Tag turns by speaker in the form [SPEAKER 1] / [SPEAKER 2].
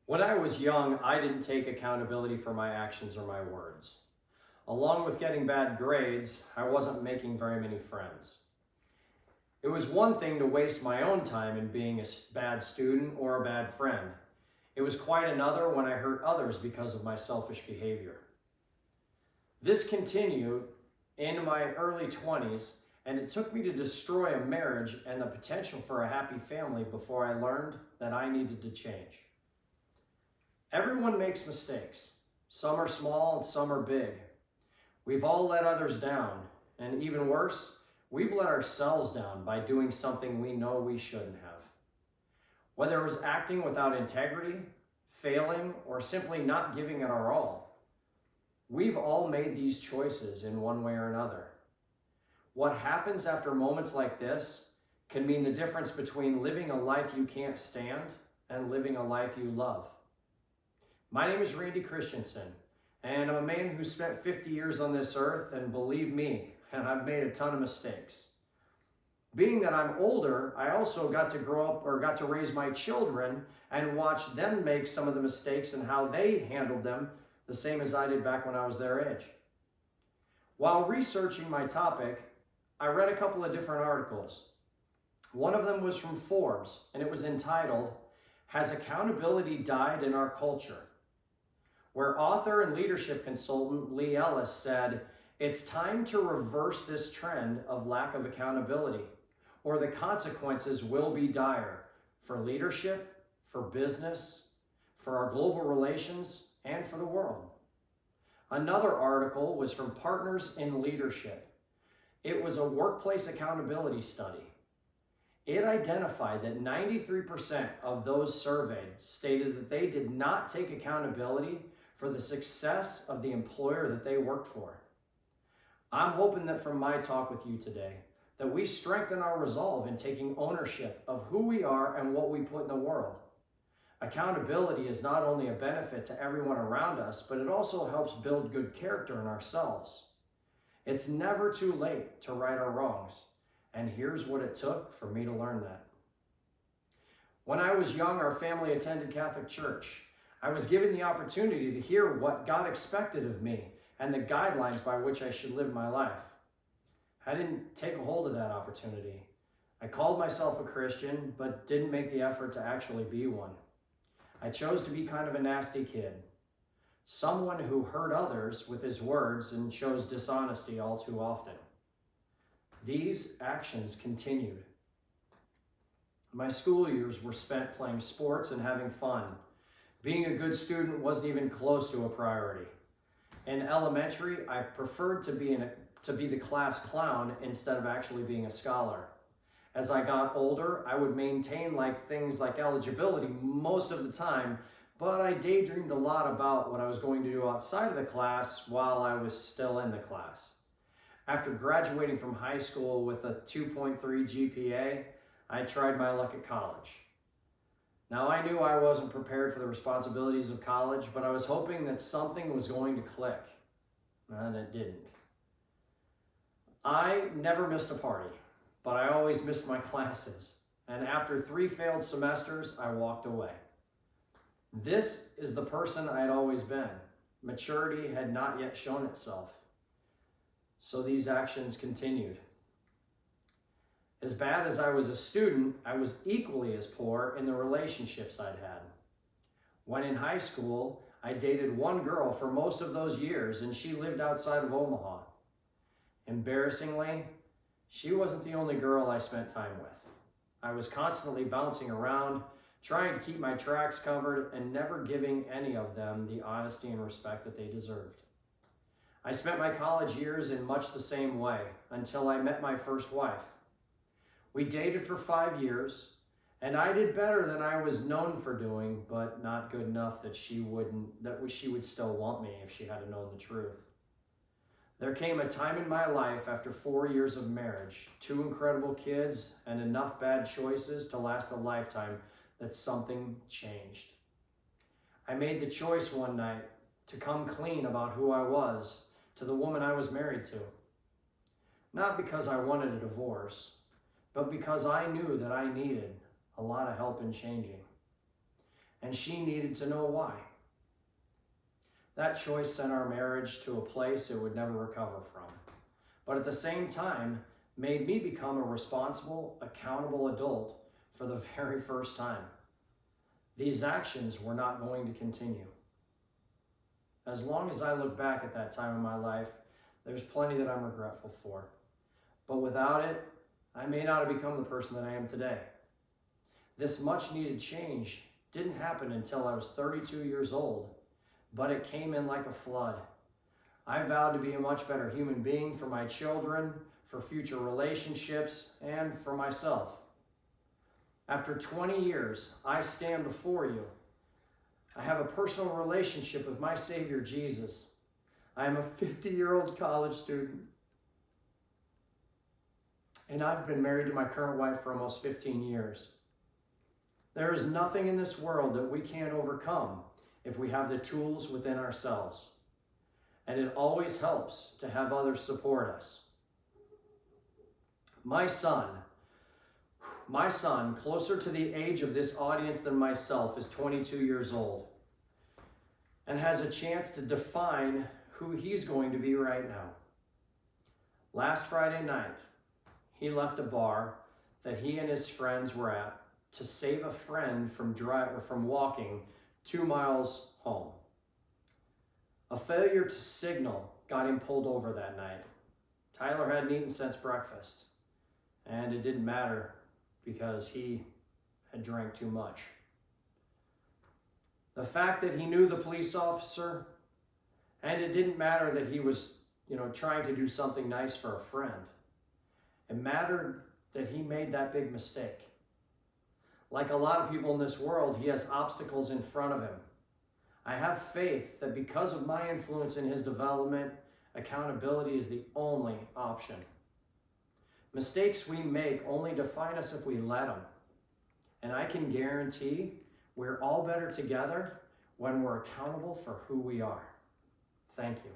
[SPEAKER 1] When I was young, I didn't take accountability for my actions or my words. Along with getting bad grades, I wasn't making very many friends. It was one thing to waste my own time in being a bad student or a bad friend. It was quite another when I hurt others because of my selfish behavior. This continued in my early 20s, and it took me to destroy a marriage and the potential for a happy family before I learned that I needed to change. Everyone makes mistakes. Some are small and some are big. We've all let others down, and even worse, we've let ourselves down by doing something we know we shouldn't have. Whether it was acting without integrity, failing, or simply not giving it our all, we've all made these choices in one way or another. What happens after moments like this can mean the difference between living a life you can't stand and living a life you love. My name is Randy Christensen, and I'm a man who spent 50 years on this earth, and believe me, I've made a ton of mistakes. Being that I'm older, I also got to raise my children and watch them make some of the mistakes and how they handled them, the same as I did back when I was their age. While researching my topic, I read a couple of different articles. One of them was from Forbes, and it was entitled, "Has Accountability Died in Our Culture?" Where author and leadership consultant Lee Ellis said, "It's time to reverse this trend of lack of accountability, or the consequences will be dire for leadership, for business, for our global relations, and for the world." Another article was from Partners in Leadership. It was a workplace accountability study. It identified that 93% of those surveyed stated that they did not take accountability for the success of the employer that they worked for. I'm hoping that from my talk with you today, that we strengthen our resolve in taking ownership of who we are and what we put in the world. Accountability is not only a benefit to everyone around us, but it also helps build good character in ourselves. It's never too late to right our wrongs, and here's what it took for me to learn that. When I was young, our family attended Catholic church. I was given the opportunity to hear what God expected of me and the guidelines by which I should live my life. I didn't take a hold of that opportunity. I called myself a Christian, but didn't make the effort to actually be one. I chose to be kind of a nasty kid, someone who hurt others with his words and chose dishonesty all too often. These actions continued. My school years were spent playing sports and having fun. Being a good student wasn't even close to a priority. In elementary, I preferred to be the class clown instead of actually being a scholar. As I got older, I would maintain things like eligibility most of the time, but I daydreamed a lot about what I was going to do outside of the class while I was still in the class. After graduating from high school with a 2.3 GPA, I tried my luck at college. Now, I knew I wasn't prepared for the responsibilities of college, but I was hoping that something was going to click, and it didn't. I never missed a party, but I always missed my classes, and after 3 failed semesters, I walked away. This is the person I had always been. Maturity had not yet shown itself, so these actions continued. As bad as I was a student, I was equally as poor in the relationships I'd had. When in high school, I dated one girl for most of those years, and she lived outside of Omaha. Embarrassingly, she wasn't the only girl I spent time with. I was constantly bouncing around, trying to keep my tracks covered, and never giving any of them the honesty and respect that they deserved. I spent my college years in much the same way until I met my first wife. We dated for 5 years, and I did better than I was known for doing, but not good enough that she would still want me if she had known the truth. There came a time in my life after 4 years of marriage, 2 incredible kids, and enough bad choices to last a lifetime that something changed. I made the choice one night to come clean about who I was to the woman I was married to. Not because I wanted a divorce, but because I knew that I needed a lot of help in changing. and she needed to know why. That choice sent our marriage to a place it would never recover from, but at the same time made me become a responsible, accountable adult for the very first time. These actions were not going to continue. As long as I look back at that time in my life, there's plenty that I'm regretful for. But without it, I may not have become the person that I am today. This much needed change didn't happen until I was 32 years old, but it came in like a flood. I vowed to be a much better human being for my children, for future relationships, and for myself. After 20 years, I stand before you. I have a personal relationship with my Savior, Jesus. I am a 50-year-old college student, and I've been married to my current wife for almost 15 years. There is nothing in this world that we can't overcome if we have the tools within ourselves. And it always helps to have others support us. My son, closer to the age of this audience than myself, is 22 years old and has a chance to define who he's going to be right now. Last Friday night, he left a bar that he and his friends were at to save a friend from walking 2 miles home. A failure to signal got him pulled over that night. Tyler hadn't eaten since breakfast, and it didn't matter because he had drank too much. The fact that he knew the police officer, and it didn't matter that he was, trying to do something nice for a friend. It mattered that he made that big mistake. Like a lot of people in this world, he has obstacles in front of him. I have faith that because of my influence in his development, accountability is the only option. Mistakes we make only define us if we let them. And I can guarantee we're all better together when we're accountable for who we are. Thank you.